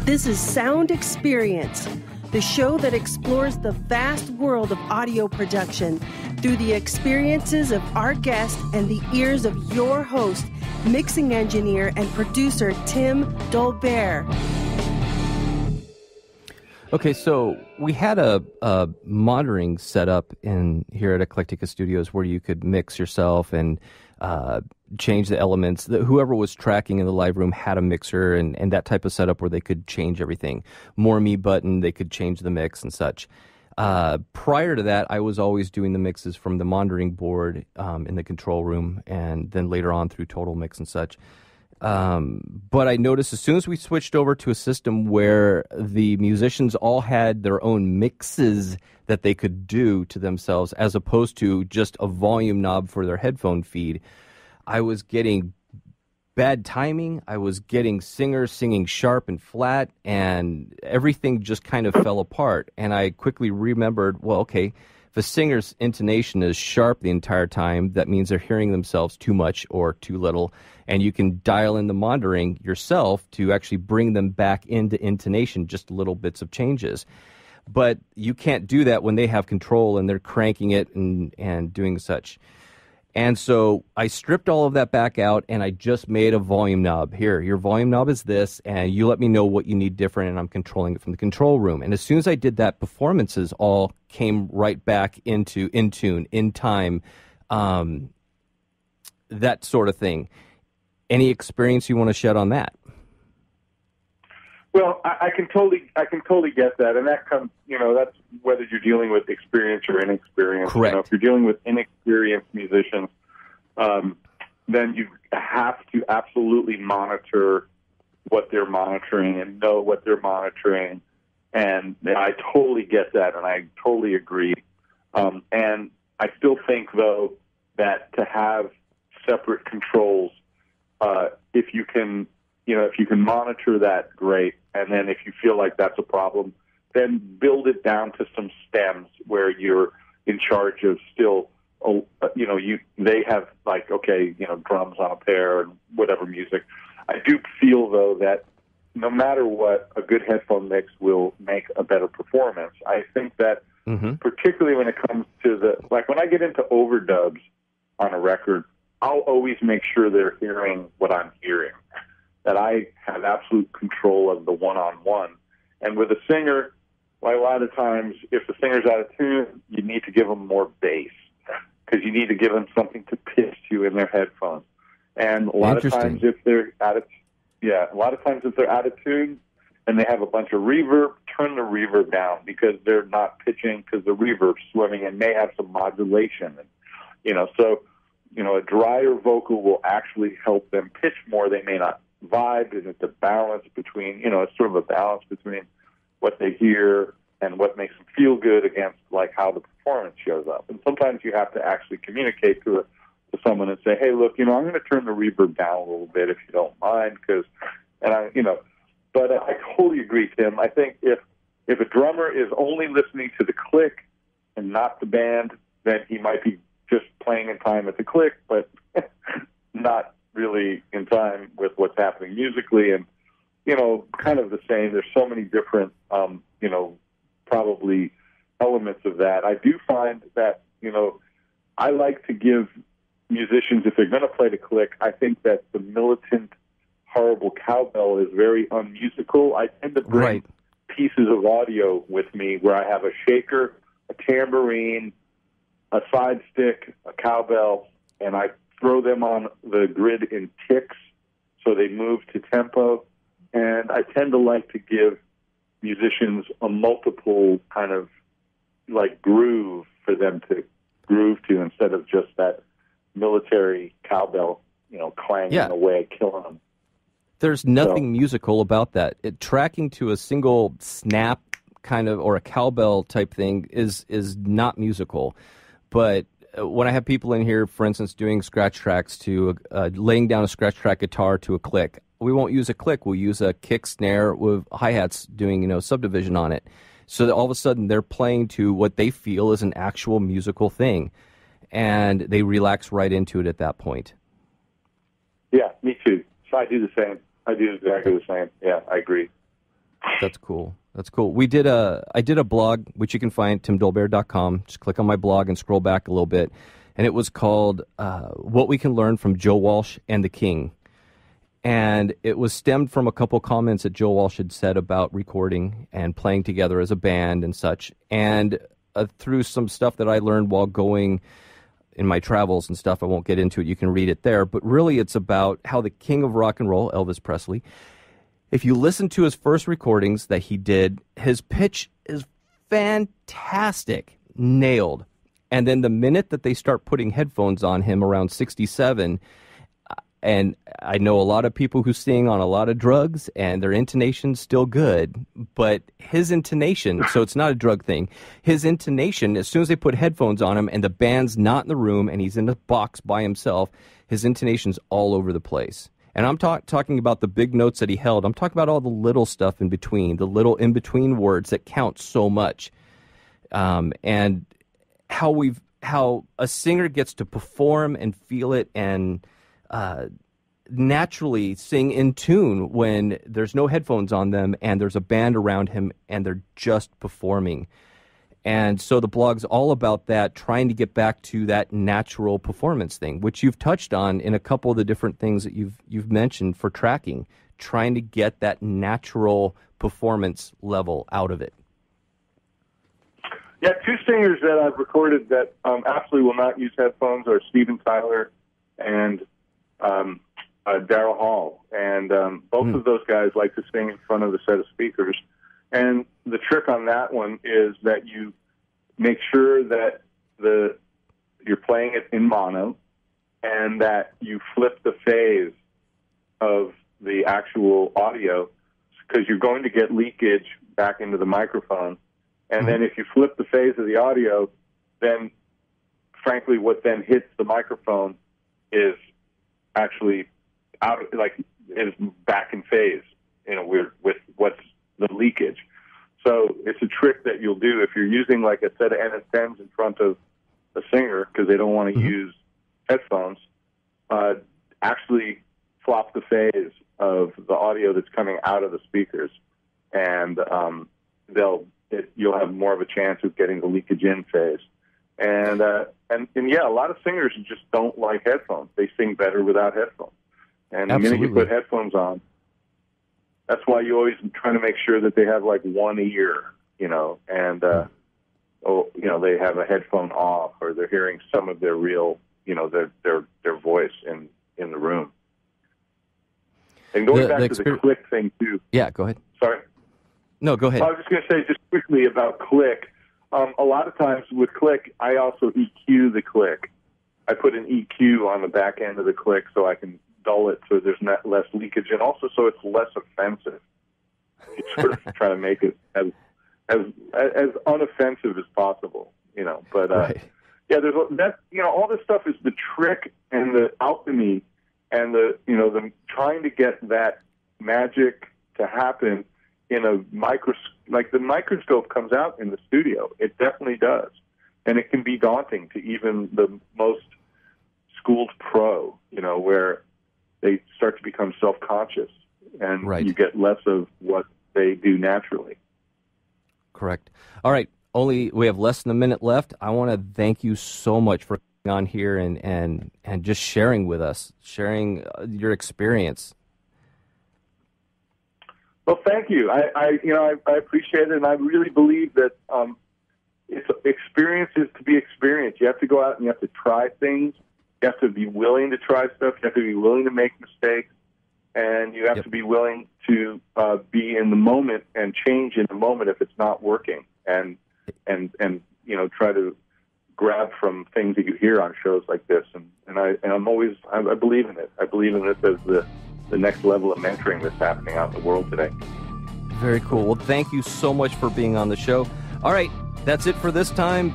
S1: This is Sound Experience, the show that explores the vast world of audio production through the experiences of our guest and the ears of your host, mixing engineer and producer Tim Dolbear.
S2: Okay, so we had a monitoring setup in here at Eclectica Studios where you could mix yourself and change the elements. Whoever was tracking in the live room had a mixer and that type of setup where they could change everything. More me button, they could change the mix and such. Prior to that, I was always doing the mixes from the monitoring board in the control room, and then later on through Total Mix and such. But I noticed as soon as we switched over to a system where the musicians all had their own mixes that they could do to themselves, as opposed to just a volume knob for their headphone feed, I was getting bad timing. I was getting singers singing sharp and flat, and everything just kind of fell apart. And I quickly remembered, well, okay, if a singer's intonation is sharp the entire time, that means they're hearing themselves too much or too little. And you can dial in the monitoring yourself to actually bring them back into intonation, just little bits of changes. But you can't do that when they have control and they're cranking it and doing such. And so I stripped all of that back out, and I just made a volume knob. Here, your volume knob is this, and you let me know what you need different, and I'm controlling it from the control room. And as soon as I did that, performances all came right back into in tune, in time, that sort of thing. Any experience you want to shed on that?
S3: Well, I can totally get that, and that comes, that's whether you're dealing with experience or inexperience.
S2: Correct.
S3: If you're dealing with inexperienced musicians, then you have to absolutely monitor what they're monitoring and know what they're monitoring. And I totally get that, and I totally agree. And I still think, though, that to have separate controls, if you can monitor that, great. And then if you feel like that's a problem, then build it down to some stems where you're in charge of still, they have drums on a pair and whatever music. I do feel, though, that no matter what, a good headphone mix will make a better performance. I think that particularly when it comes to when I get into overdubs on a record, I'll always make sure they're hearing what I'm hearing, that I have absolute control of the one-on-one. And with a singer, a lot of times, if the singer's out of tune, you need to give them more bass because you need to give them something to pitch to in their headphones. And a lot of times, if they're out of tune and they have a bunch of reverb, turn the reverb down because they're not pitching because the reverb's swimming and may have some modulation. And, a drier vocal will actually help them pitch more. They may not vibe, and it's a balance between, it's sort of a balance between what they hear and what makes them feel good against how the performance shows up. And sometimes you have to actually communicate to someone and say, hey, look, I'm going to turn the reverb down a little bit if you don't mind, but I totally agree, Tim. I think if a drummer is only listening to the click and not the band, then he might be just playing in time at the click, but not really in time with what's happening musically. And, kind of the same. There's so many different, probably elements of that. I do find that, I like to give musicians, if they're going to play the click, I think that the militant, horrible cowbell is very unmusical. I tend to bring pieces of audio with me where I have a shaker, a tambourine, a side stick, a cowbell, and I throw them on the grid in ticks so they move to tempo. And I tend to like to give musicians a multiple kind of groove for them to groove to instead of just that military cowbell, clanging away, killing them.
S2: There's nothing musical about that. Tracking to a single snap kind of or a cowbell type thing is not musical. But when I have people in here, for instance, doing scratch tracks to laying down a scratch track guitar to a click, we won't use a click. We'll use a kick snare with hi-hats doing, subdivision on it. So that all of a sudden they're playing to what they feel is an actual musical thing. And they relax right into it at that point.
S3: Yeah, me too. So I do the same. I do exactly the same. Yeah, I agree.
S2: That's cool. That's cool. I did a blog, which you can find, timdolbear.com. Just click on my blog and scroll back a little bit. And it was called What We Can Learn from Joe Walsh and the King. And it was stemmed from a couple comments that Joe Walsh had said about recording and playing together as a band and such. And through some stuff that I learned while going in my travels and stuff, I won't get into it. You can read it there. But really it's about how the king of rock and roll, Elvis Presley, if you listen to his first recordings that he did, his pitch is fantastic, nailed. And then the minute that they start putting headphones on him around 67, and I know a lot of people who sing on a lot of drugs, and their intonation's still good, but his intonation, so it's not a drug thing, his intonation, as soon as they put headphones on him and the band's not in the room and he's in the box by himself, his intonation's all over the place. And I'm talking about the big notes that he held. I'm talking about all the little stuff in between, the little in-between words that count so much. And how a singer gets to perform and feel it and naturally sing in tune when there's no headphones on them and there's a band around him and they're just performing. And so the blog's all about that, trying to get back to that natural performance thing, which you've touched on in a couple of the different things that you've mentioned for tracking, trying to get that natural performance level out of it.
S3: Yeah, two singers that I've recorded that absolutely will not use headphones are Steven Tyler and Daryl Hall. And both of those guys like to sing in front of a set of speakers. And the trick on that one is that you make sure that you're playing it in mono and that you flip the phase of the actual audio because you're going to get leakage back into the microphone. And then if you flip the phase of the audio, then frankly what then hits the microphone is actually is back in phase, with what's the leakage. So it's a trick that you'll do if you're using like a set of NS10s in front of a singer because they don't want to use headphones. Actually flop the phase of the audio that's coming out of the speakers, and you'll have more of a chance of getting the leakage in phase. And yeah, a lot of singers just don't like headphones. They sing better without headphones. And the minute you put headphones on, that's why you always try to make sure that they have like one ear, and they have a headphone off, or they're hearing some of their real, their voice in the room. And going back to the click thing too.
S2: Yeah, go ahead.
S3: Sorry.
S2: No, go ahead.
S3: I was just going to say just quickly about click. A lot of times with click, I also EQ the click. I put an EQ on the back end of the click so I can dull it so there's less leakage, and also so it's less offensive. You sort of try to make it as unoffensive as possible, But
S2: right.
S3: Yeah, there's that. All this stuff is the trick and the alchemy, and the trying to get that magic to happen in a like the microscope comes out in the studio. It definitely does, and it can be daunting to even the most schooled pro. Where they start to become self-conscious, and you get less of what they do naturally.
S2: Correct. All right. We have less than a minute left. I want to thank you so much for coming on here and just sharing with us, sharing your experience.
S3: Well, thank you. I appreciate it, and I really believe that experience is to be experienced. You have to go out and you have to try things. You have to be willing to try stuff. You have to be willing to make mistakes, and you have to be willing to be in the moment and change in the moment if it's not working, and try to grab from things that you hear on shows like this. And I believe in it. I believe in this as the next level of mentoring that's happening out in the world today.
S2: Very cool. Well, thank you so much for being on the show. All right. That's it for this time.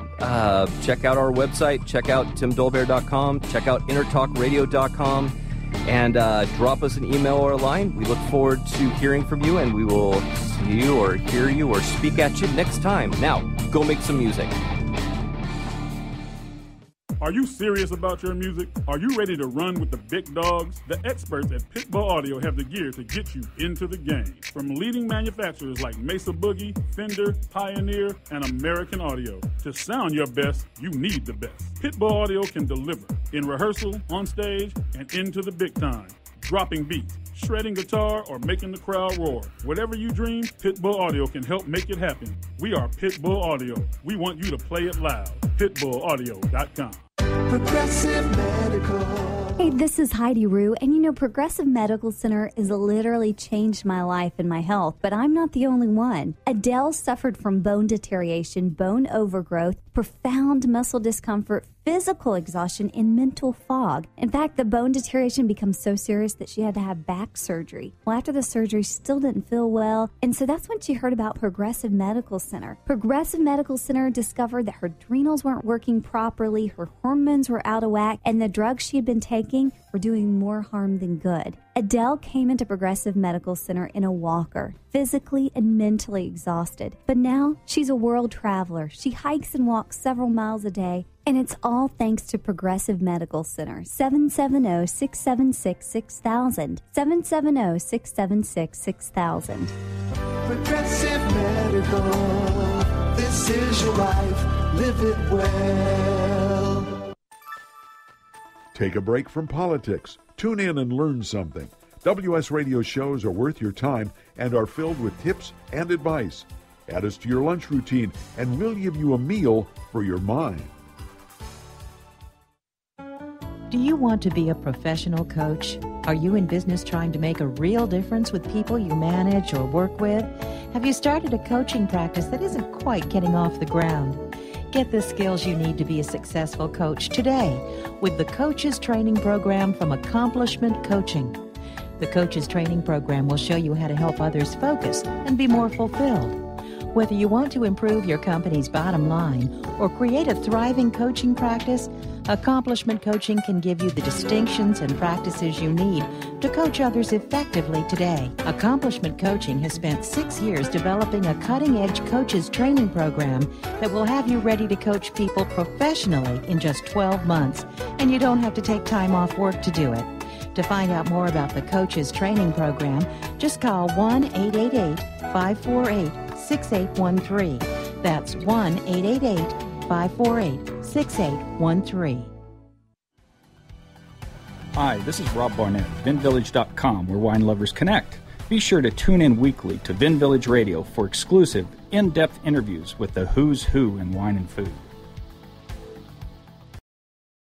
S2: Check out our website. Check out timdolbear.com. Check out intertalkradio.com. And drop us an email or a line. We look forward to hearing from you, and we will see you or hear you or speak at you next time. Now, go make some music.
S4: Are you serious about your music? Are you ready to run with the big dogs? The experts at Pitbull Audio have the gear to get you into the game. From leading manufacturers like Mesa Boogie, Fender, Pioneer, and American Audio. To sound your best, you need the best. Pitbull Audio can deliver in rehearsal, on stage, and into the big time. Dropping beats, shredding guitar, or making the crowd roar. Whatever you dream, Pitbull Audio can help make it happen. We are Pitbull Audio. We want you to play it loud. PitbullAudio.com.
S18: Progressive Medical. Hey, this is Heidi Rue, and you know, Progressive Medical Center has literally changed my life and my health, but I'm not the only one. Adele suffered from bone deterioration, bone overgrowth, profound muscle discomfort, physical exhaustion, and mental fog. In fact, the bone deterioration becomes so serious that she had to have back surgery. Well, after the surgery, she still didn't feel well, and so that's when she heard about Progressive Medical Center. Progressive Medical Center discovered that her adrenals weren't working properly, her hormones were out of whack, and the drugs she had been taking were doing more harm than good. Adele came into Progressive Medical Center in a walker, physically and mentally exhausted. But now she's a world traveler. She hikes and walks several miles a day, and it's all thanks to Progressive Medical Center. 770-676-6000. 770-676-6000.
S19: Progressive Medical. This is your life. Live it well.
S5: Take a break from politics. Tune in and learn something. WS Radio shows are worth your time and are filled with tips and advice. Add us to your lunch routine, and we'll give you a meal for your mind.
S20: Do you want to be a professional coach? Are you in business trying to make a real difference with people you manage or work with? Have you started a coaching practice that isn't quite getting off the ground? Get the skills you need to be a successful coach today with the Coaches Training Program from Accomplishment Coaching. The Coaches Training Program will show you how to help others focus and be more fulfilled. Whether you want to improve your company's bottom line or create a thriving coaching practice, Accomplishment Coaching can give you the distinctions and practices you need to coach others effectively today. Accomplishment Coaching has spent 6 years developing a cutting-edge coaches training program that will have you ready to coach people professionally in just 12 months, and you don't have to take time off work to do it. To find out more about the Coaches Training Program, just call 1-888-548-6813. That's 1-888-548-6813.
S9: Hi, this is Rob Barnett, VinVillage.com, where wine lovers connect. Be sure to tune in weekly to Vin Village Radio for exclusive, in-depth interviews with the who's who in wine and food.